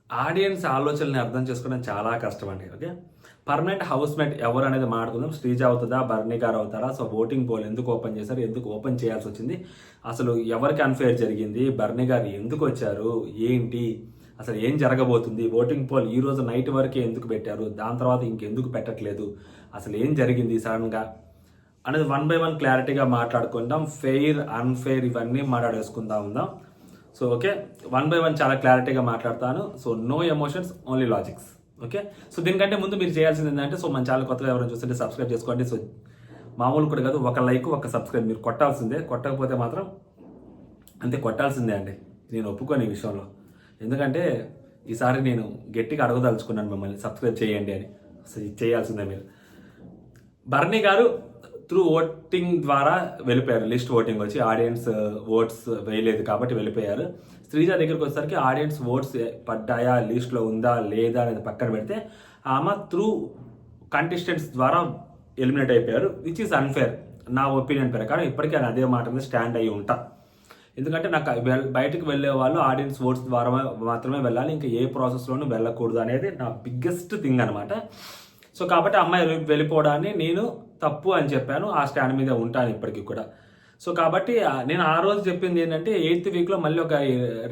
Audience ఆలోచనని అర్థం చేసుకోవడం చాలా కష్టం అండి. ఓకే. పర్మనెంట్ హౌస్‌మేట్ ఎవరు అనేది మాట్లాడుకుందాం. శ్రీజ అవుతదా? బర్నీ గారు అవుతారా? సో ఓటింగ్ పోల్ ఎందుకు ఓపెన్ చేశారు? ఎందుకు ఓపెన్ చేయాల్సి వచ్చింది? అసలు ఎవరికి అన్‌ఫెయిర్ జరిగింది? బర్నీ గారు ఎందుకు వచ్చారు? ఏంటి? అసలు ఏం జరగబోతుంది? ఓటింగ్ పోల్ ఈ రోజు నైట్ వరకే ఎందుకు పెట్టారు? దాని తర్వాత ఇంకెందుకు పెట్టట్లేదు? అసలు ఏం జరిగింది సడన్‌గా? అనేది వన్ బై వన్ క్లారిటీగా మాట్లాడుకుందాం. ఫెయిర్, అన్‌ఫెయిర్ ఇవన్నీ మాట్లాడేసుకుందాం ఉందాం. So okay, one by one చాలా క్లారిటీగా మాట్లాడతాను. So no emotions, only logics. Okay. So దీనికంటే ముందు మీరు చేయాల్సింది ఏంటంటే, సో మన ఛానల్ కొత్తగా ఎవరైనా చూస్తుంటే సబ్స్క్రైబ్ చేసుకోండి. సో మామూలు కూడా కాదు, ఒక లైక్ ఒక సబ్స్క్రైబ్ మీరు కొట్టాల్సిందే. కొట్టకపోతే మాత్రం అంతే, కొట్టాల్సిందే అండి. నేను ఒప్పుకోను ఈ విషయంలో. ఎందుకంటే ఈసారి నేను గట్టిగా అడగదలుచుకున్నాను మిమ్మల్ని సబ్స్క్రైబ్ చేయండి అని. సో ఇది చేయాల్సిందే మీరు. బర్నీ గారు త్రూ ఓటింగ్ ద్వారా వెళ్ళిపోయారు. లిస్ట్ ఓటింగ్ వచ్చి ఆడియన్స్ ఓట్స్ వేయలేదు కాబట్టి వెళ్ళిపోయారు. శ్రీజ దగ్గరికి వచ్చేసరికి ఆడియన్స్ ఓట్స్ పడ్డాయా, లిస్ట్లో ఉందా లేదా అనేది పక్కన పెడితే ఆమె త్రూ కంటెస్టెంట్స్ ద్వారా ఎలిమినేట్ అయిపోయారు, విచ్ ఈస్ అన్ఫేర్ నా ఒపీనియన్ ప్రకారం. ఇప్పటికీ నేను అదే మాట మీద స్టాండ్ అయ్యి ఉంటా. ఎందుకంటే నాకు బయటకు వెళ్ళే వాళ్ళు ఆడియన్స్ ఓట్స్ ద్వారా మాత్రమే వెళ్ళాలి, ఇంకా ఏ ప్రాసెస్లోనూ వెళ్ళకూడదు అనేది నా బిగ్గెస్ట్ థింగ్ అనమాట. సో కాబట్టి అమ్మాయి వెళ్ళిపోవడాన్ని నేను తప్పు అని చెప్పాను. ఆ స్టాండ్ మీద ఉంటాను ఇప్పటికీ కూడా. సో కాబట్టి నేను ఆ రోజు చెప్పింది ఏంటంటే, 8th వీక్లో మళ్ళీ ఒక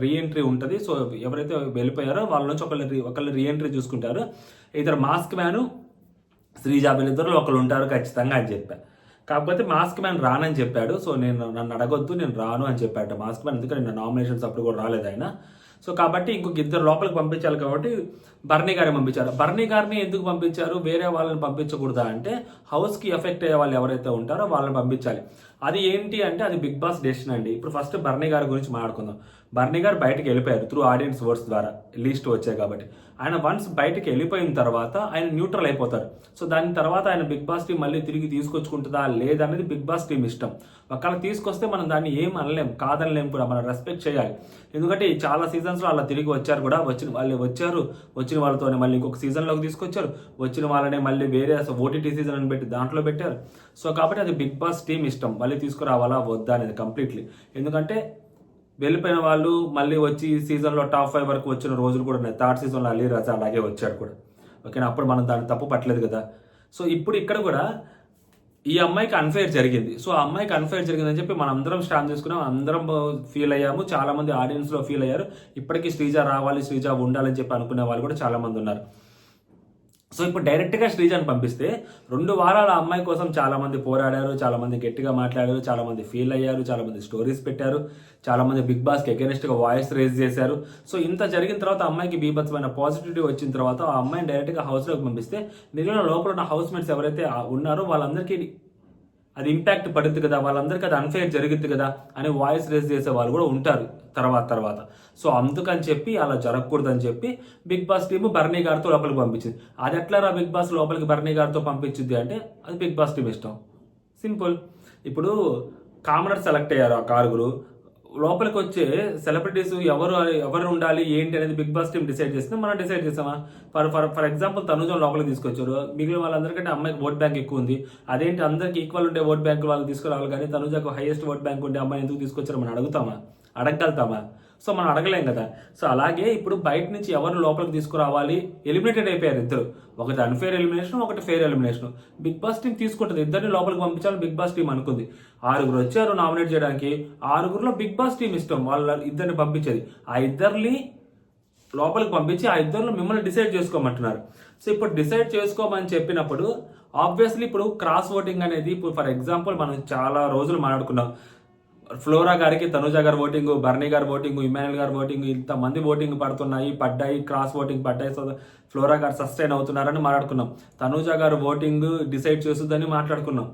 రీఎంట్రీ ఉంటుంది. సో ఎవరైతే వెళ్ళిపోయారో వాళ్ళ నుంచి ఒకళ్ళు రీఎంట్రీ చూసుకుంటారు. ఇద్దరు మాస్క్ మ్యాను శ్రీజ వీళ్ళిద్దరు ఒకళ్ళు ఉంటారు ఖచ్చితంగా అని చెప్పాను. కాకపోతే మాస్క్ మ్యాన్ రానని చెప్పాడు. సో నన్ను అడగొద్దు, నేను రాను అని చెప్పాడు మాస్క్ మ్యాన్. ఎందుకంటే నేను నామినేషన్స్ అప్పుడు కూడా రాలేదు ఆయన. సో కాబట్టి ఇంకొక ఇద్దరు లోపలికి పంపించాలి కాబట్టి బర్నీ గారిని పంపించారు. బర్నీ గారిని ఎందుకు పంపించారు, వేరే వాళ్ళని పంపించకూడదా అంటే, హౌస్కి ఎఫెక్ట్ అయ్యే వాళ్ళు ఎవరైతే ఉంటారో వాళ్ళని పంపించాలి. అది ఏంటి అంటే అది బిగ్ బాస్ డెసిషన్ అండి. ఇప్పుడు ఫస్ట్ బర్నీ గారి గురించి మాట్లాడుకుందాం. బర్నీ గారు బయటకు వెళ్ళిపోయారు త్రూ ఆడియన్స్ ఓట్స్ ద్వారా, లిస్ట్ వచ్చాయి కాబట్టి. ఆయన వన్స్ బయటకు వెళ్ళిపోయిన తర్వాత ఆయన న్యూట్రల్ అయిపోతారు. సో దాని తర్వాత ఆయన బిగ్ బాస్ టీం మళ్ళీ తిరిగి తీసుకొచ్చుకుంటుందా లేదనేది బిగ్ బాస్ టీం ఇష్టం. ఒకవేళ తీసుకొస్తే మనం దాన్ని ఏం అనలేం, కాదనలేం కూడా, మనం రెస్పెక్ట్ చేయాలి. ఎందుకంటే చాలా సీజన్స్లో అలా తిరిగి వచ్చారు కూడా. వచ్చిన వాళ్ళతోనే మళ్ళీ ఇంకొక సీజన్లోకి తీసుకొచ్చారు. వచ్చిన వాళ్ళనే మళ్ళీ వేరే ఓటీటీ సీజన్ అని పెట్టి దాంట్లో పెట్టారు. సో కాబట్టి అది బిగ్ బాస్ టీం ఇష్టం, మళ్ళీ తీసుకురావాలా వద్దా అనేది కంప్లీట్లీ. ఎందుకంటే వెళ్ళిపోయిన వాళ్ళు మళ్ళీ వచ్చి సీజన్లో టాప్ 5 వరకు వచ్చిన రోజులు కూడా ఉన్నాయి. థర్డ్ సీజన్లో అలీ రజా అలాగే వచ్చాడు కూడా. ఓకేనా, అప్పుడు మనం దాన్ని తప్పు పట్టలేదు కదా. సో ఇప్పుడు ఇక్కడ కూడా ఈ అమ్మాయికి అన్ఫెయిర్ జరిగింది. సో ఆ అమ్మాయికి అన్ఫెయిర్ జరిగిందని చెప్పి మనం అందరం స్టాండ్ చేసుకున్నాం, అందరం ఫీల్ అయ్యాము. చాలా మంది ఆడియన్స్లో ఫీల్ అయ్యారు. ఇప్పటికీ శ్రీజ రావాలి, శ్రీజ ఉండాలని చెప్పి అనుకునే వాళ్ళు కూడా చాలా మంది ఉన్నారు. సో ఇప్పుడు డైరెక్ట్గా శ్రీజాని పంపిస్తే 2 వారాల అమ్మాయి కోసం చాలామంది పోరాడారు, చాలామంది గట్టిగా మాట్లాడారు, చాలామంది ఫీల్ అయ్యారు, చాలామంది స్టోరీస్ పెట్టారు, చాలామంది బిగ్ బాస్కి అగెనిస్ట్గా వాయిస్ రేజ్ చేశారు. సో ఇంత జరిగిన తర్వాత అమ్మాయికి బీభత్సమైన పాజిటివిటీ వచ్చిన తర్వాత ఆ అమ్మాయిని డైరెక్ట్గా హౌస్లోకి పంపిస్తే మిగిలిన లోపల ఉన్న హౌస్ మేట్స్ ఎవరైతే ఉన్నారో వాళ్ళందరికీ అది ఇంపాక్ట్ పడుద్ది కదా, వాళ్ళందరికీ అది అన్ఫెయిర్ జరుగుద్ది కదా అని వాయిస్ రేస్ చేసే వాళ్ళు కూడా ఉంటారు తర్వాత. సో అందుకని చెప్పి అలా జరగకూడదని చెప్పి బిగ్ బాస్ టీమ్ బర్నీ గారితో లోపలికి పంపించింది. అది ఎట్లా బిగ్ బాస్ లోపలికి బర్నీ గారితో పంపించింది అంటే అది బిగ్ బాస్ టీమ్ ఇష్టం, సింపుల్. ఇప్పుడు కామనర్ సెలెక్ట్ అయ్యారు ఆ 6 లోపలికి వచ్చే సెలబ్రిటీస్ ఎవరు ఉండాలి ఏంటి అనేది బిగ్ బాస్ టీమ్ డిసైడ్ చేస్తే మనం డిసైడ్ చేసామా? ఫర్ ఎగ్జాంపుల్ తనుజం లోపలికి తీసుకొచ్చారు. మిగిలిన వాళ్ళందరికంటే అమ్మాయికి ఓట్ బ్యాంక్ ఎక్కువ ఉంది. అదేంటి అందరికి ఈక్వల్ ఉండే ఓట్ బ్యాంక్ వాళ్ళు తీసుకురావాలి, కానీ తనుజకు హైయెస్ట్ ఓట్ బ్యాంక్ ఉండే అమ్మాయిని ఎందుకు తీసుకొచ్చారో మనం అడగగలుగుతామా? సో మనం అడగలేం కదా. సో అలాగే ఇప్పుడు బయట నుంచి ఎవరు లోపలికి తీసుకురావాలి, ఎలిమినేటెడ్ అయిపోయారు ఇద్దరు. ఒకటి అన్ఫేర్ ఎలిమినేషన్, ఒకటి fair elimination. Bigg Boss team తీసుకుంటుంది, ఇద్దరిని లోపలికి పంపించాలని బిగ్ బాస్ టీం అనుకుంది. 6 వచ్చారు నామినేట్ చేయడానికి. 6లో బిగ్ బాస్ టీం ఇష్టం వాళ్ళ ఇద్దరిని పంపించేది. ఆ ఇద్దరిని లోపలికి పంపించి ఆ ఇద్దరిలో మిమ్మల్ని డిసైడ్ చేసుకోమంటున్నారు. సో ఇప్పుడు డిసైడ్ చేసుకోమని చెప్పినప్పుడు ఆబ్వియస్లీ ఇప్పుడు క్రాస్ ఓటింగ్ అనేది, ఇప్పుడు ఫర్ ఎగ్జాంపుల్ మనం చాలా రోజులు మాట్లాడుకున్నాం. ఫ్లోరా గారికి తనుజ గారి ఓటింగ్, బర్నీ గారి ఓటింగ్, ఇమాన్యుల్ గారి ఓటింగ్, ఇంతమంది ఓటింగ్ పడ్డాయి, క్రాస్ ఓటింగ్ పడ్డాయి. సో ఫ్లోరా గారు సస్టైన్ అవుతున్నారని మాట్లాడుకున్నాం. తనుజ గారు ఓటింగ్ డిసైడ్ చేస్తుందని మాట్లాడుకున్నాం.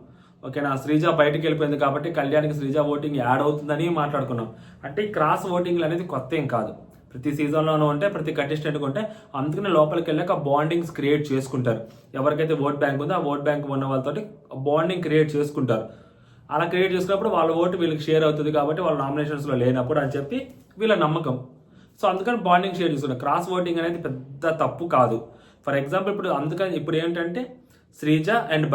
ఓకేనా, శ్రీజ బయటకు వెళ్ళిపోయింది కాబట్టి కళ్యాణ్కి శ్రీజ ఓటింగ్ యాడ్ అవుతుందని మాట్లాడుకున్నాం. అంటే ఈ క్రాస్ ఓటింగ్లు అనేది కొత్త ఏం కాదు, ప్రతి సీజన్లోనూ ఉంటే, ప్రతి కంటెస్టెంట్కి ఉంటే. అందుకనే లోపలికి వెళ్ళాక బాండింగ్స్ క్రియేట్ చేసుకుంటారు. ఎవరికైతే ఓట్ బ్యాంక్ ఉందో ఆ ఓట్ బ్యాంక్ ఉన్న వాళ్ళతో బాండింగ్ క్రియేట్ చేసుకుంటారు. అలా క్రియేట్ చేసుకున్నప్పుడు వాళ్ళ ఓటు వీళ్ళకి షేర్ అవుతుంది కాబట్టి వాళ్ళ నామినేషన్స్లో లేనప్పుడు అని చెప్పి వీళ్ళ నమ్మకం. సో అందుకని బాండింగ్ షేర్ చేసుకున్నారు. క్రాస్ ఓటింగ్ అనేది పెద్ద తప్పు కాదు. ఫర్ ఎగ్జాంపుల్ ఇప్పుడు ఏంటంటే శ్రీజ అండ్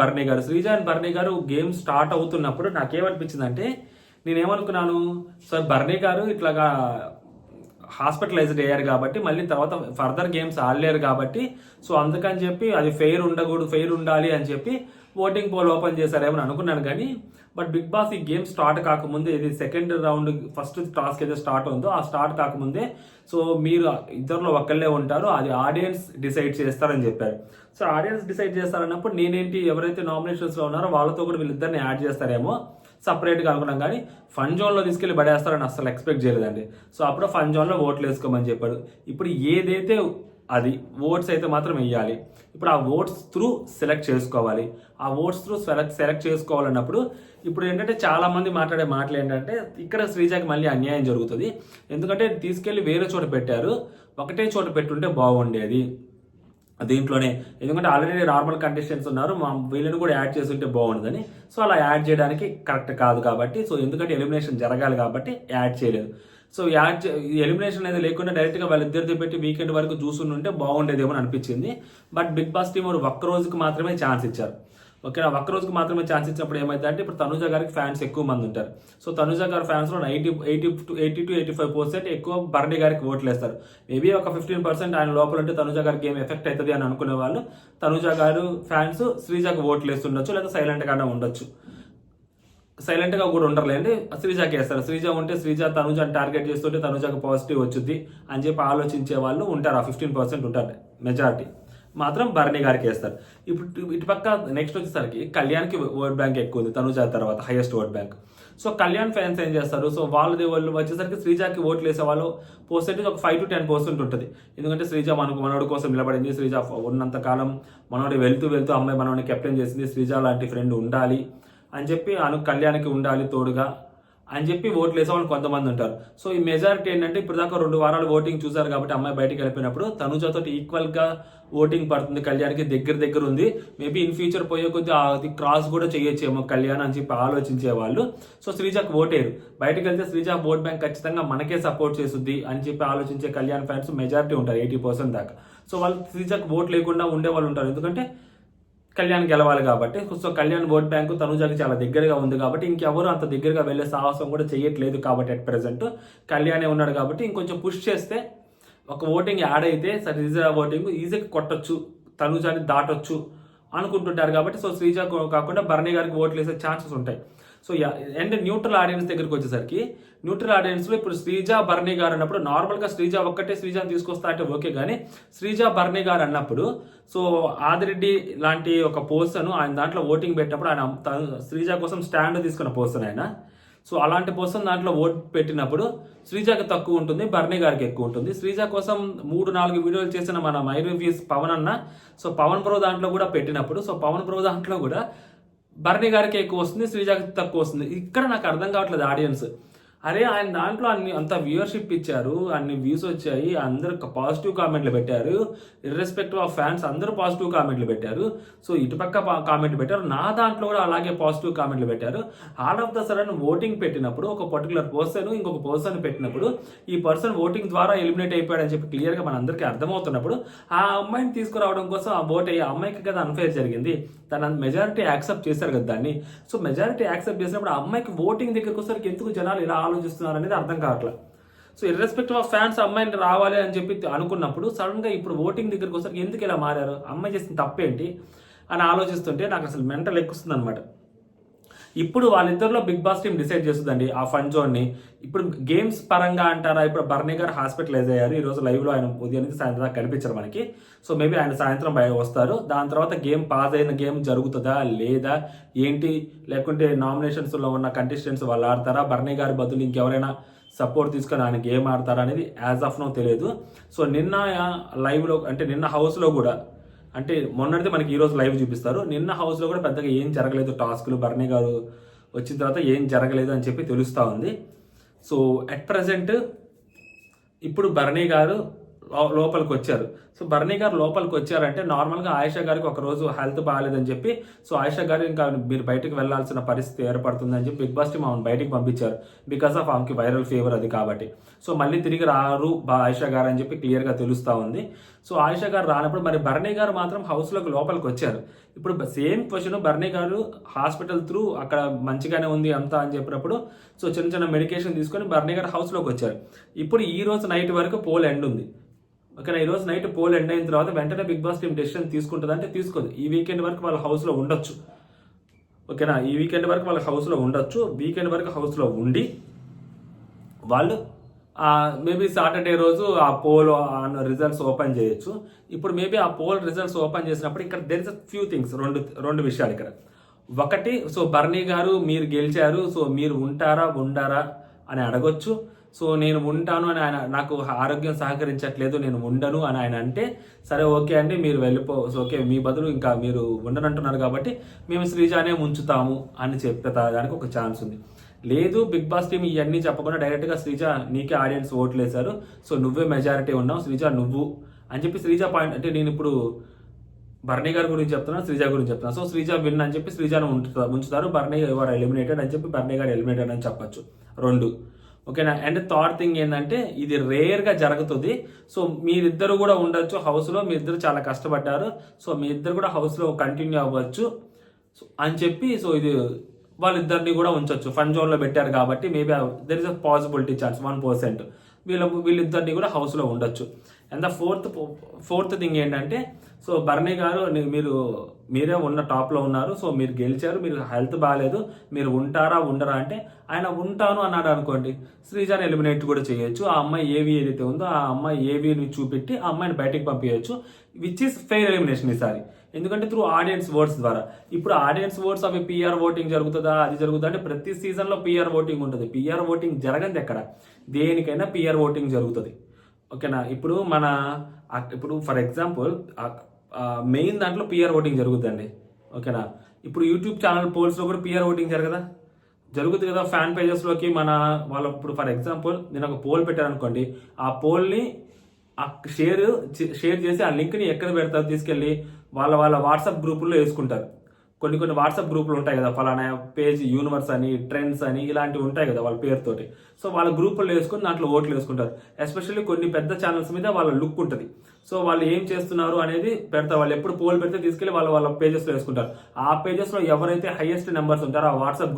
బర్నీ గారు గేమ్ స్టార్ట్ అవుతున్నప్పుడు నాకేమనిపించిందంటే, నేనేమనుకున్నాను, సో బర్నీ గారు ఇట్లాగా హాస్పిటలైజ్డ్ అయ్యారు కాబట్టి మళ్ళీ తర్వాత ఫర్దర్ గేమ్స్ ఆడలేరు కాబట్టి సో అందుకని చెప్పి అది ఫెయిర్ ఉండాలి అని చెప్పి ఓటింగ్ పోల్ ఓపెన్ చేశారేమో అనుకున్నాను కానీ బట్ బిగ్ బాస్ ఈ గేమ్ స్టార్ట్ కాకముందే ఇది సెకండ్ రౌండ్ ఫస్ట్ టాస్క్ ఏదో స్టార్ట్ ఉందో ఆ స్టార్ట్ కాకముందే సో మీరు ఇద్దరిలో ఒకళ్ళే ఉంటారు, అది ఆడియన్స్ డిసైడ్ చేస్తారని చెప్పారు. సో ఆడియన్స్ డిసైడ్ చేస్తారన్నప్పుడు నేనేంటి ఎవరైతే నామినేషన్స్లో ఉన్నారో వాళ్ళతో కూడా వీళ్ళిద్దరిని యాడ్ చేస్తారేమో సపరేట్గా అనుకున్నాం, కానీ ఫన్ జోన్లో తీసుకెళ్ళి పడేస్తారని అసలు ఎక్స్పెక్ట్ చేయలేదండి. సో అప్పుడు ఫన్ జోన్లో ఓట్లు వేసుకోమని చెప్పాడు. ఇప్పుడు ఏదైతే అది ఓట్స్ అయితే మాత్రం వేయాలి. ఇప్పుడు ఆ ఓట్స్ త్రూ సెలెక్ట్ చేసుకోవాలి. ఆ ఓట్స్ త్రూ సెలెక్ట్ చేసుకోవాలన్నప్పుడు ఇప్పుడు ఏంటంటే చాలా మంది మాట్లాడే మాటలు ఏంటంటే ఇక్కడ శ్రీజాకి మళ్ళీ అన్యాయం జరుగుతుంది, ఎందుకంటే తీసుకెళ్ళి వేరే చోట పెట్టారు, ఒకటే చోట పెట్టుంటే బాగుండేది దీంట్లోనే, ఎందుకంటే ఆల్రెడీ నార్మల్ కంటెస్టెంట్స్ ఉన్నారు, మా వీళ్ళని కూడా యాడ్ చేస్తుంటే బాగుండదని. సో అలా యాడ్ చేయడానికి కరెక్ట్ కాదు కాబట్టి, సో ఎందుకంటే ఎలిమినేషన్ జరగాలి కాబట్టి యాడ్ చేయలేదు. సో ఎలిమినేషన్ అనేది లేకుండా డైరెక్ట్గా వాళ్ళిద్దరితో పెట్టి వీకెండ్ వరకు చూసుంటే బాగుండేదేమో అనిపించింది. బట్ బిగ్ బాస్ టీం ఒక్క రోజుకి మాత్రమే ఛాన్స్ ఇచ్చారు. ఓకేనా, ఒక్క రోజుకి మాత్రమే ఛాన్స్ ఇచ్చినప్పుడు ఏమైందంటే ఇప్పుడు తనుజ గారికి ఫ్యాన్స్ ఎక్కువ మంది ఉంటారు. సో తనుజ గారి ఫ్యాన్స్లో 80-85% ఎక్కువ భరణి గారికి ఓట్లు వేస్తారు. మేబీ ఒక 15% ఆయన లోపల ఉంటే తనుజ గారికి గేమ్ ఎఫెక్ట్ అవుతుంది అని అనుకునే వాళ్ళు తనుజ గారు ఫ్యాన్స్ శ్రీజాకి ఓట్లు వేస్తుండొచ్చు, లేదా సైలెంట్గానే ఉండొచ్చు. సైలెంట్గా కూడా ఉండరులేండి, శ్రీజాకి వేస్తారు. శ్రీజ ఉంటే శ్రీజ తనుజని టార్గెట్ చేస్తుంటే తనుజకు పాజిటివ్ వచ్చింది అని చెప్పి ఆలోచించే వాళ్ళు ఉంటారు. ఆ 15% ఉంటారు, మెజారిటీ మాత్రం భరణి గారికి వేస్తారు. ఇప్పుడు ఇటుపక్క నెక్స్ట్ వచ్చేసరికి కళ్యాణ్కి ఓట్ బ్యాంక్ ఎక్కువ ఉంది, తనుజ తర్వాత highest vote bank. So Kalyan fans ఏం చేస్తారు, సో వాళ్ళు వచ్చేసరికి శ్రీజాకి ఓట్లు వేసే వాళ్ళు పర్సెంటేజ్ ఒక 5-10% ఉంటుంది. ఎందుకంటే శ్రీజ మనోడి కోసం నిలబడింది, శ్రీజ ఉన్నంత కాలం మనోడి వెళ్తూ అమ్మాయి మనోడిని కెప్టెన్ చేసింది, శ్రీజ లాంటి ఫ్రెండ్ ఉండాలి అని చెప్పి కళ్యాణ్కి ఉండాలి తోడుగా అని చెప్పి ఓట్లు వేసే వాళ్ళు కొంతమంది ఉంటారు. సో ఈ మెజారిటీ ఏంటంటే ఇప్పుడు దాకా 2 వారాలు ఓటింగ్ చూసారు కాబట్టి అమ్మాయి బయటికి వెళ్ళిపోయినప్పుడు తనుజతో ఈక్వల్గా ఓటింగ్ పడుతుంది, కళ్యాణ్కి దగ్గర ఉంది. మేబీ ఇన్ ఫ్యూచర్ పోయే కొద్ది అది క్రాస్ కూడా చేయొచ్చేమో కళ్యాణ్ అని చెప్పి ఆలోచించే వాళ్ళు. సో శ్రీజాకి ఓటేరు, బయటకు వెళ్తే శ్రీజా ఓట్ బ్యాంక్ ఖచ్చితంగా మనకే సపోర్ట్ చేస్తుంది అని చెప్పి ఆలోచించే కళ్యాణ్ ఫ్యాన్స్ మెజారిటీ ఉంటారు, 80% దాకా. సో వాళ్ళు శ్రీజాకి ఓట్ లేకుండా ఉండే వాళ్ళు ఉంటారు, ఎందుకంటే కళ్యాణ్ గెలవాలి కాబట్టి. సో కళ్యాణ్ ఓట్ బ్యాంకు తనుజాకి చాలా దగ్గరగా ఉంది కాబట్టి ఇంకెవరు అంత దగ్గరగా వెళ్ళే సాహసం కూడా చేయట్లేదు కాబట్టి అట్ ప్రెసెంట్ కళ్యాణే ఉన్నాడు కాబట్టి ఇంకొంచెం పుష్ చేస్తే ఒక ఓటింగ్ యాడ్ అయితే శ్రీజా ఓటింగ్ ఈజీగా కొట్టొచ్చు, తనుజాని దాటొచ్చు అనుకుంటుంటారు కాబట్టి. సో శ్రీజా కాకుండా భరణి గారికి ఓట్లు వేసే ఛాన్సెస్ ఉంటాయి. సో అండ్ న్యూట్రల్ ఆడియన్స్ దగ్గరికి వచ్చేసరికి న్యూట్రల్ ఆడియన్స్లో ఇప్పుడు శ్రీజ భరణి గారు అన్నప్పుడు నార్మల్గా శ్రీజ ఒక్కటే శ్రీజాని తీసుకొస్తా అంటే ఓకే, కానీ శ్రీజ భరణి గారు అన్నప్పుడు సో ఆదిరెడ్డి లాంటి ఒక పర్సన్ ఆయన దాంట్లో ఓటింగ్ పెట్టినప్పుడు ఆయన శ్రీజ కోసం స్టాండ్ తీసుకున్న పర్సన్ ఆయన. సో అలాంటి పర్సన్ దాంట్లో ఓట్ పెట్టినప్పుడు శ్రీజాకి తక్కువ ఉంటుంది, భరణి గారికి ఎక్కువ ఉంటుంది. శ్రీజ కోసం 3-4 వీడియోలు చేసిన మన మై రివ్యూస్ పవన్ అన్న, సో పవన్ ప్రో దాంట్లో కూడా పెట్టినప్పుడు సో పవన్ ప్రో దాంట్లో కూడా భరణి గారికి ఎక్కువ వస్తుంది, శ్రీజాకి తక్కువ వస్తుంది. ఇక్కడ నాకు అర్థం కావట్లేదు ఆడియన్స్, అరే ఆయన దాంట్లో అంత వ్యూవర్షిప్ ఇచ్చారు, అన్ని వ్యూస్ వచ్చాయి, అందరు పాజిటివ్ కామెంట్లు పెట్టారు, ఇర్రెస్పెక్టివ్ ఆఫ్ ఫ్యాన్స్ అందరూ పాజిటివ్ కామెంట్లు పెట్టారు. సో ఇటుపక్క కామెంట్లు పెట్టారు, నా దాంట్లో కూడా అలాగే పాజిటివ్ కామెంట్లు పెట్టారు. All of the sudden voting పెట్టినప్పుడు ఒక పర్టికులర్ పర్సన్ ఇంకొక పర్సన్ పెట్టినప్పుడు ఈ పర్సన్ ఓటింగ్ ద్వారా ఎలిమినేట్ అయిపోయాడని చెప్పి క్లియర్గా మన అందరికీ అర్థమవుతున్నప్పుడు ఆ అమ్మాయిని తీసుకురావడం కోసం ఆ ఓట్ అయ్యి అమ్మాయికి కదా అన్ఫేర్ జరిగింది, తన మెజారిటీ యాక్సెప్ట్ చేశారు కదా దాన్ని. సో మెజారిటీ యాక్సెప్ట్ చేసినప్పుడు ఆ అమ్మాయికి ఓటింగ్ దగ్గరకు వస్తారు, ఎందుకు జనాలు ఇలా ఆలోచిస్తున్నారు అనేది అర్థం కావట్లేదు. సో ఇర్రెస్పెక్టివ్ ఆఫ్ ఫ్యాన్స్ అమ్మాయిని రావాలి అని చెప్పి అనుకున్నప్పుడు సడన్గా ఇప్పుడు ఓటింగ్ దగ్గరకు వస్తారు, ఎందుకు ఇలా మారారు, అమ్మాయి చేసిన తప్పేంటి అని ఆలోచిస్తుంటే నాకు అసలు మెంటల్ ఎక్కుస్తుంది అనమాట. ఇప్పుడు వాళ్ళిద్దరిలో బిగ్ బాస్ టీం డిసైడ్ చేస్తుందండి ఆ ఫన్ జోన్ని. ఇప్పుడు గేమ్స్ పరంగా అంటారా, ఇప్పుడు భరణి గారు హాస్పిటలైజ్ అయ్యారు, ఈరోజు లైవ్లో ఆయన ఉదయం నుంచి సాయంత్రం దాకా కనిపించారు మనకి. సో మేబీ ఆయన సాయంత్రం వస్తారు, దాని తర్వాత గేమ్ పాస్ అయిన గేమ్ జరుగుతుందా లేదా ఏంటి, లేకుంటే నామినేషన్స్లో ఉన్న కంటెస్టెంట్స్ వాళ్ళు ఆడతారా, భరణి గారి బదులు ఇంకెవరైనా సపోర్ట్ తీసుకొని ఆయన గేమ్ ఆడతారా అనేది యాజ్ ఆఫ్ నో తెలియదు. సో నిన్న లైవ్లో అంటే నిన్న హౌస్లో కూడా అంటే మొన్నటిది మనకి ఈరోజు లైవ్ చూపిస్తారు, నిన్న హౌస్లో కూడా పెద్దగా ఏం జరగలేదు, టాస్క్లు భరణి గారు వచ్చిన తర్వాత ఏం జరగలేదు అని చెప్పి తెలుస్తూ ఉంది. సో అట్ ప్రజెంట్ ఇప్పుడు భరణి గారు లోపలికి వచ్చారు. సో బర్నీ గారు లోపలికి వచ్చారంటే నార్మల్గా ఆయిషా గారికి ఒక రోజు హెల్త్ బాగాలేదని చెప్పి సో ఆయిషా గారు ఇంకా మీరు బయటకు వెళ్లాల్సిన పరిస్థితి ఏర్పడుతుందని చెప్పి బిగ్ బాస్ టీమ్ ఆమెను బయటికి పంపించారు. బికాస్ ఆఫ్ ఆమెకి వైరల్ ఫీవర్ అది కాబట్టి. సో మళ్ళీ తిరిగి రారు ఆయిషా గారు అని చెప్పి క్లియర్గా తెలుస్తూ ఉంది. సో ఆయిషా గారు రానప్పుడు మరి బర్నీ గారు మాత్రం హౌస్లోకి లోపలికి వచ్చారు. ఇప్పుడు సేమ్ క్వశ్చన్ బర్నీ గారు హాస్పిటల్ త్రూ అక్కడ మంచిగానే ఉంది అంతా అని చెప్పినప్పుడు సో చిన్న చిన్న మెడికేషన్ తీసుకొని బర్నీ గారు హౌస్లోకి వచ్చారు. ఇప్పుడు ఈ రోజు నైట్ వరకు పోల్ ఎండ్ ఉంది. ఓకేనా, ఈ రోజు నైట్ పోల్ ఎండ్ అయిన తర్వాత వెంటనే బిగ్ బాస్ టీమ్ డెసిషన్ తీసుకుంటుంది అంటే తీసుకోదు. ఈ వీకెండ్ వరకు వాళ్ళ హౌస్లో ఉండొచ్చు. ఓకేనా, ఈ వీకెండ్ వరకు వాళ్ళ హౌస్లో ఉండొచ్చు. వీకెండ్ వరకు హౌస్లో ఉండి వాళ్ళు మేబీ సాటర్డే రోజు ఆ పోల్ రిజల్ట్స్ ఓపెన్ చేయొచ్చు. ఇప్పుడు మేబీ ఆ పోల్ రిజల్ట్స్ ఓపెన్ చేసినప్పుడు ఇక్కడ there is a few things, రెండు విషయాలు ఇక్కడ. ఒకటి, సో బర్నీ గారు మీరు గెలిచారు, సో మీరు ఉంటారా ఉండరా అని అడగొచ్చు. సో నేను ఉంటాను అని ఆయన, నాకు ఆరోగ్యం సహకరించట్లేదు నేను ఉండను అని ఆయన అంటే సరే ఓకే అండి మీరు సో ఓకే మీ బదులు ఇంకా మీరు ఉండనంటున్నారు కాబట్టి మేము శ్రీజానే ఉంచుతాము అని చెప్పేదానికి ఒక ఛాన్స్ ఉంది. లేదు బిగ్ బాస్ టీమ్ ఇవన్నీ చెప్పకుండా డైరెక్ట్గా శ్రీజ నీకే ఆడియన్స్ ఓట్లు వేశారు, సో నువ్వే మెజారిటీ ఉన్నావు శ్రీజ నువ్వు అని చెప్పి శ్రీజ పాయింట్ అంటే నేను ఇప్పుడు బర్నీ గారి గురించి చెప్తున్నా, శ్రీజ గురించి చెప్తున్నా. సో శ్రీజ విన్ అని చెప్పి శ్రీజాను ఉంచుతారు, బర్నీ ఎవరు ఎలిమినేటెడ్ అని చెప్పి బర్నీ గారు ఎలిమినేటెడ్ అని చెప్పచ్చు. రెండు ఓకేనా. అండ్ థర్డ్ థింగ్ ఏంటంటే ఇది రేర్గా జరుగుతుంది. సో మీరిద్దరు కూడా ఉండొచ్చు హౌస్లో, మీ ఇద్దరు చాలా కష్టపడ్డారు, సో మీ ఇద్దరు కూడా హౌస్లో కంటిన్యూ అవ్వచ్చు అని చెప్పి సో ఇది వాళ్ళిద్దరిని కూడా ఉంచవచ్చు. ఫన్ జోన్లో పెట్టారు కాబట్టి maybe there is a possibility chance 1% వీళ్ళిద్దరిని కూడా హౌస్లో ఉండొచ్చు. అండ్ ద ఫోర్త్ థింగ్ ఏంటంటే సో బర్నీ గారు మీరే ఉన్న టాప్లో ఉన్నారు, సో మీరు గెలిచారు, మీరు హెల్త్ బాగాలేదు, మీరు ఉంటారా ఉండరా అంటే ఆయన ఉంటాను అన్నాడు అనుకోండి, శ్రీజాని ఎలిమినేట్ కూడా చేయొచ్చు. ఆ అమ్మాయి ఏవి ఏదైతే ఉందో ఆ అమ్మాయి ఏవిని చూపెట్టి ఆ అమ్మాయిని బయటకు పంపించవచ్చు, విచ్ ఈస్ ఫెయిర్ ఎలిమినేషన్ ఈసారి. ఎందుకంటే త్రూ ఆడియన్స్ ఓట్స్ ద్వారా. ఇప్పుడు ఆడియన్స్ ఓట్స్ అవి పిఆర్ ఓటింగ్ జరుగుతుందా అది జరుగుతుందా అంటే ప్రతి సీజన్లో పిఆర్ ఓటింగ్ ఉంటుంది. పిఆర్ ఓటింగ్ జరగదు ఎక్కడ, దేనికైనా పిఆర్ ఓటింగ్ జరుగుతుంది. ఓకేనా. ఇప్పుడు ఫర్ ఎగ్జాంపుల్ మెయిన్ దాంట్లో పిఆర్ ఓటింగ్ జరుగుతుందండి. ఓకేనా. ఇప్పుడు యూట్యూబ్ ఛానల్ పోల్స్లో కూడా పిఆర్ ఓటింగ్ జరుగుతుంది కదా ఫ్యాన్ పేజెస్లోకి వాళ్ళ ఇప్పుడు ఫర్ ఎగ్జాంపుల్ నేను ఒక పోల్ పెట్టాను అనుకోండి, ఆ పోల్ని షేర్ చేసి ఆ లింక్ని ఎక్కడ పెడతారు తీసుకెళ్ళి వాళ్ళ వాట్సాప్ గ్రూపుల్లో వేసుకుంటారు. కొన్ని వాట్సాప్ గ్రూపులు ఉంటాయి కదా, ఫలానా పేజ్ యూనివర్స్ అని ట్రెండ్స్ అని ఇలాంటివి ఉంటాయి కదా వాళ్ళ పేరుతోటి. సో వాళ్ళ గ్రూపుల్లో వేసుకొని దాంట్లో ఓట్లు వేసుకుంటారు. ఎస్పెషల్లీ కొన్ని పెద్ద ఛానల్స్ మీద వాళ్ళ లుక్ ఉంటుంది. సో వాళ్ళు ఏం చేస్తున్నారు అనేది పెడతారు. వాళ్ళు ఎప్పుడు పోల్ పెడితే తీసుకెళ్ళి వాళ్ళ పేజెస్లో వేసుకుంటారు. ఆ పేజెస్లో ఎవరైతే హైయెస్ట్ నెంబర్స్ ఉంటారో ఆ వాట్సాప్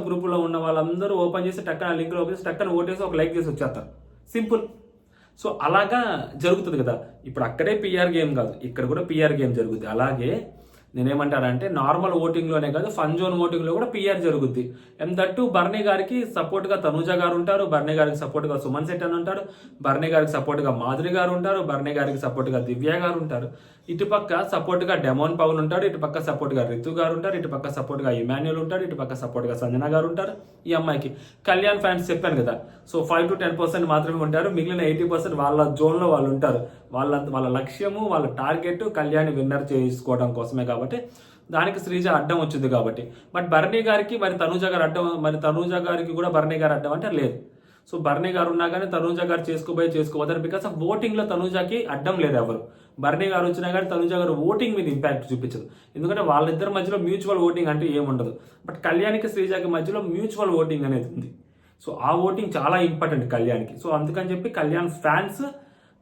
గ్రూపుల్లో ఉన్న వాళ్ళందరూ ఓపెన్ చేసి టక్కన లింక్లో ఓపెన్ చేసి టక్కన ఓటేసి ఒక లైక్ చేసి వచ్చేస్తారు. సింపుల్. సో అలాగా జరుగుతుంది కదా. ఇప్పుడు అక్కడే పిఆర్ గేమ్ కాదు, ఇక్కడ కూడా పిఆర్ గేమ్ జరుగుతుంది. అలాగే నేనేమంటానంటే నార్మల్ ఓటింగ్లోనే కాదు ఫన్ జోన్ ఓటింగ్లో కూడా పిఆర్ జరుగుద్ది. దట్టు బర్నీ గారికి సపోర్ట్గా తనూజ గారు ఉంటారు, బర్నీ గారికి సపోర్ట్గా సుమన్ శెట్టి అని ఉంటారు, బర్నీ గారికి సపోర్ట్గా మాధురి గారు ఉంటారు, బర్నీ గారికి సపోర్ట్గా దివ్య గారు ఉంటారు, ఇటుపక్క సపోర్ట్గా డెమోన్ పవన్ ఉంటాడు, ఇటుపక్క సపోర్ట్గా రితు గారు ఉంటారు, ఇటుపక్క సపోర్ట్గా ఇమాన్యుల్ ఉంటాడు, ఇటుపక్క సపోర్ట్గా సంజన గారు ఉంటారు. ఈ అమ్మాయికి కళ్యాణ్ ఫ్యాన్స్ చెప్పాను కదా, సో 5 to 10% మాత్రమే ఉంటారు, మిగిలిన 80% వాళ్ళ జోన్లో వాళ్ళు ఉంటారు. వాళ్ళ లక్ష్యము వాళ్ళ టార్గెట్ కళ్యాణ్ విన్నర్ చేసుకోవడం కోసమే కాబట్టి దానికి శ్రీజ అడ్డం వచ్చింది కాబట్టి. బట్ బర్నీ గారికి మరి తనూజ గారు అడ్డం, మరి తనూజ గారికి కూడా బర్నీ గారు అడ్డం అంటే లేదు. సో బర్నీ గారు ఉన్నా కానీ తనూజ గారు చేసుకోవద్దని బికాస్ ఆఫ్ ఓటింగ్లో తనూజకి అడ్డం లేదు ఎవరు. బర్నీ గారు వచ్చినా కానీ తనూజ గారు ఓటింగ్ మీద ఇంపాక్ట్ చూపించదు, ఎందుకంటే వాళ్ళిద్దరి మధ్యలో మ్యూచువల్ ఓటింగ్ అంటే ఏముండదు. బట్ కళ్యాణ్కి శ్రీజకి మధ్యలో మ్యూచువల్ ఓటింగ్ అనేది ఉంది. సో ఆ ఓటింగ్ చాలా ఇంపార్టెంట్ కళ్యాణ్కి. సో అందుకని చెప్పి కళ్యాణ్ ఫ్యాన్స్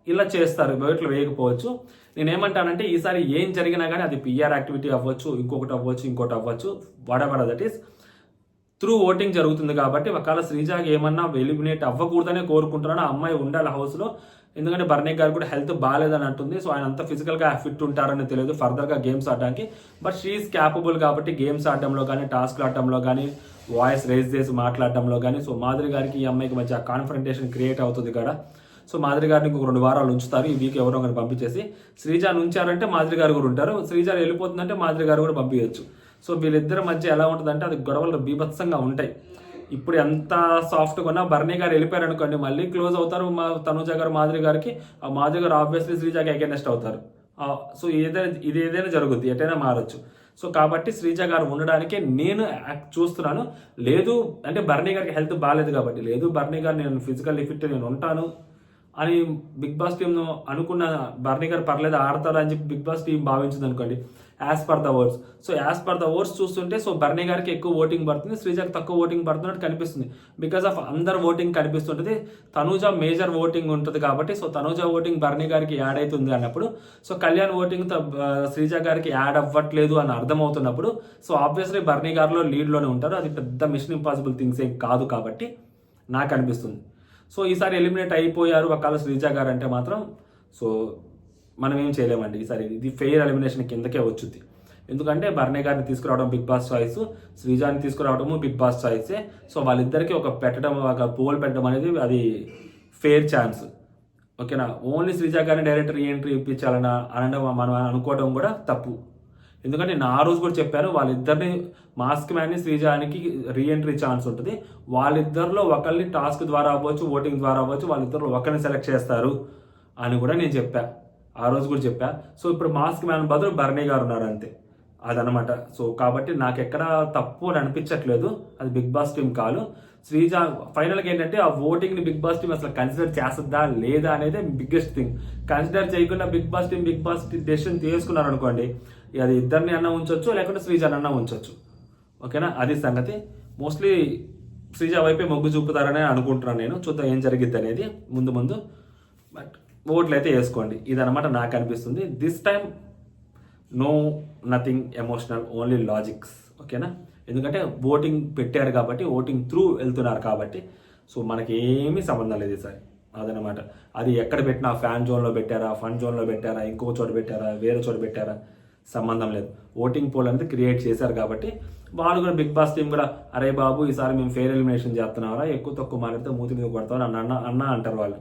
ఇలా చేస్తారు, ఓట్లు వేయకపోవచ్చు. నేనేమంటానంటే ఈసారి ఏం జరిగినా కానీ అది పిఆర్ యాక్టివిటీ అవ్వచ్చు, ఇంకోటి అవ్వచ్చు, what that is through voting జరుగుతుంది కాబట్టి ఒకవేళ శ్రీజాకి ఏమన్నా ఎలిమినేట్ అవ్వకూడదనే కోరుకుంటున్నాను. ఆ అమ్మాయి ఉండాలి హౌస్లో, ఎందుకంటే బర్నీ గారు కూడా హెల్త్ బాగాలేదని అంటుంది. సో ఆయన అంతా ఫిజికల్గా ఫిట్ ఉంటారని తెలియదు ఫర్దర్గా గేమ్స్ ఆడడానికి. బట్ షీఈస్ క్యాపబుల్ కాబట్టి గేమ్స్ ఆడడంలో కానీ టాస్క్లు ఆడటంలో కానీ వాయిస్ రేజ్ చేసి మాట్లాడడంలో కానీ సో మాధురి గారికి ఈ అమ్మాయికి మధ్య కాన్ఫరంటేషన్ క్రియేట్ అవుతుంది కదా. సో మాధురి గారిని ఇంకొక 2 వారాలు ఉంచుతారు, ఈ వీక్ ఎవరో ఒకరిని పంపించేసి. శ్రీజాని ఉంచారంటే మాధురి గారు కూడా ఉంటారు, శ్రీజాని వెళ్ళిపోతుందంటే మాధురి గారు కూడా పంపించవచ్చు. సో వీళ్ళిద్దరి మధ్య ఎలా ఉంటుందంటే అది గొడవలు బీభత్సంగా ఉంటాయి. ఇప్పుడు ఎంత సాఫ్ట్గా ఉన్నా బర్నీ గారు వెళ్ళిపోయారు అనుకోండి మళ్ళీ క్లోజ్ అవుతారు తనూజ గారు మాధురి గారికి. ఆ మాధురి గారు ఆబ్వియస్లీ శ్రీజాకి అగైనెస్ట్ అవుతారు. సో ఏదైనా జరుగుద్ది, ఎటైనా మారచ్చు. సో కాబట్టి శ్రీజ గారు ఉండడానికి నేను చూస్తున్నాను. లేదు అంటే బర్నీ గారికి హెల్త్ బాగాలేదు కాబట్టి, లేదు బర్నీ గారు నేను ఫిజికల్లీ ఫిట్ నేను ఉంటాను అని బిగ్ బాస్ టీమ్ అనుకున్న బర్నీ గారు పర్లేదు ఆడతారు అని చెప్పి బిగ్ బాస్ టీం భావించింది అనుకోండి, as per the votes. So as per the votes చూస్తుంటే సో బర్నీ గారికి ఎక్కువ ఓటింగ్ పడుతుంది, శ్రీజాకి తక్కువ ఓటింగ్ పడుతున్నట్టు కనిపిస్తుంది. బికాస్ ఆఫ్ అందరు ఓటింగ్ కనిపిస్తుంటుంది, తనూజ మేజర్ ఓటింగ్ ఉంటుంది కాబట్టి సో తనూజ ఓటింగ్ బర్నీ గారికి యాడ్ అవుతుంది అన్నప్పుడు, సో కళ్యాణ్ ఓటింగ్ శ్రీజ గారికి యాడ్ అవ్వట్లేదు అని అర్థమవుతున్నప్పుడు సో ఆబ్వియస్లీ బర్నీ గారిలో లీడ్లోనే ఉంటారు. అది పెద్ద మిషన్ ఇంపాసిబుల్ థింగ్స్ ఏం కాదు కాబట్టి నాకు అనిపిస్తుంది. సో ఈసారి ఎలిమినేట్ అయిపోయారు ఒకవేళ శ్రీజ గారు అంటే మాత్రం సో మనం ఏం చేయలేమండి. ఈసారి ఇది ఫెయిర్ ఎలిమినేషన్ కిందకే వచ్చుద్ది. ఎందుకంటే బర్నీ గారిని తీసుకురావడం బిగ్ బాస్ చాయిస్, శ్రీజాని తీసుకురావడము బిగ్ బాస్ చాయిసే. సో వాళ్ళిద్దరికీ ఒక పోల్ పెట్టడం అనేది అది ఫెయిర్ ఛాన్స్. ఓకేనా, ఓన్లీ శ్రీజ గారిని డైరెక్ట్ రీఎంట్రీ ఇప్పించాలని అనడం మనం అనుకోవడం కూడా తప్పు. ఎందుకంటే నేను ఆ రోజు కూడా చెప్పాను, వాళ్ళిద్దరిని మాస్క్ మ్యాన్ని శ్రీజానికి రీఎంట్రీ ఛాన్స్ ఉంటుంది. వాళ్ళిద్దరిలో ఒకరిని టాస్క్ ద్వారా అవ్వచ్చు, ఓటింగ్ ద్వారా అవ్వచ్చు, వాళ్ళిద్దరిలో ఒకరిని సెలెక్ట్ చేస్తారు అని కూడా నేను చెప్పా, ఆ రోజు కూడా చెప్పా. సో ఇప్పుడు మాస్క్ మ్యాన్ బదులు బర్నీ గారు ఉన్నారు అంతే, అదనమాట. సో కాబట్టి నాకు ఎక్కడ తప్పు అని అనిపించట్లేదు, అది బిగ్ బాస్ టీం కాదు. శ్రీజ ఫైనల్గా ఏంటంటే ఆ ఓటింగ్ని బిగ్ బాస్ టీం అసలు కన్సిడర్ చేస్తుందా లేదా అనేది బిగ్గెస్ట్ థింగ్. కన్సిడర్ చేయకుండా బిగ్ బాస్ టీం డెసిషన్ తీసుకున్నారు అనుకోండి, అది ఇద్దరిని అన్నా ఉంచవచ్చు, లేకుంటే శ్రీజాని అన్నా ఉంచవచ్చు. ఓకేనా, అది సంగతి. మోస్ట్లీ శ్రీజ వైపే మొగ్గు చూపుతారని అనుకుంటున్నాను నేను. చూద్దాం ఏం జరిగిద్ది అనేది ముందు. బట్ ఓట్లు అయితే వేసుకోండి, ఇదనమాట నాకు అనిపిస్తుంది. This time no nothing emotional, only logics. ఓకేనా, ఎందుకంటే ఓటింగ్ పెట్టారు కాబట్టి, ఓటింగ్ త్రూ వెళ్తున్నారు కాబట్టి సో మనకి ఏమీ సంబంధం లేదు ఈసారి, అదనమాట. అది ఎక్కడ పెట్టినా ఫ్యాన్ జోన్లో పెట్టారా, ఫన్ జోన్లో పెట్టారా, ఇంకో చోట పెట్టారా, వేరే చోట పెట్టారా, సంబంధం లేదు. ఓటింగ్ పోల్ అనేది క్రియేట్ చేశారు కాబట్టి వాళ్ళు కూడా బిగ్ బాస్ టీం కూడా అరే బాబు ఈసారి మేము ఫెయిర్ ఎలిమినేషన్ చేస్తున్నారా, ఎక్కువ తక్కువ మాట్లాడితే మూతి మీద కొడతామని అన్న అంటారు వాళ్ళు.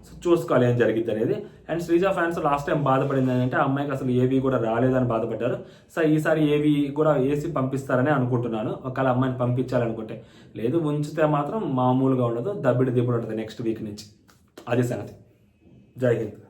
సో చూసుకోవాలి ఏం జరిగింది అనేది. And Sreeja fans last time బాధపడింది ఏంటంటే ఆ అమ్మాయికి అసలు ఏవి కూడా రాలేదని బాధపడ్డారు. సో ఈసారి ఏవి కూడా వేసి పంపిస్తారని అనుకుంటున్నాను, ఒకవేళ అమ్మాయిని పంపించాలనుకుంటే. లేదు ఉంచితే మాత్రం మామూలుగా ఉండదు, దబ్బిడి దిబ్బడి ఉంటుంది నెక్స్ట్ వీక్ నుంచి. అది సంగతి. జై హింద్.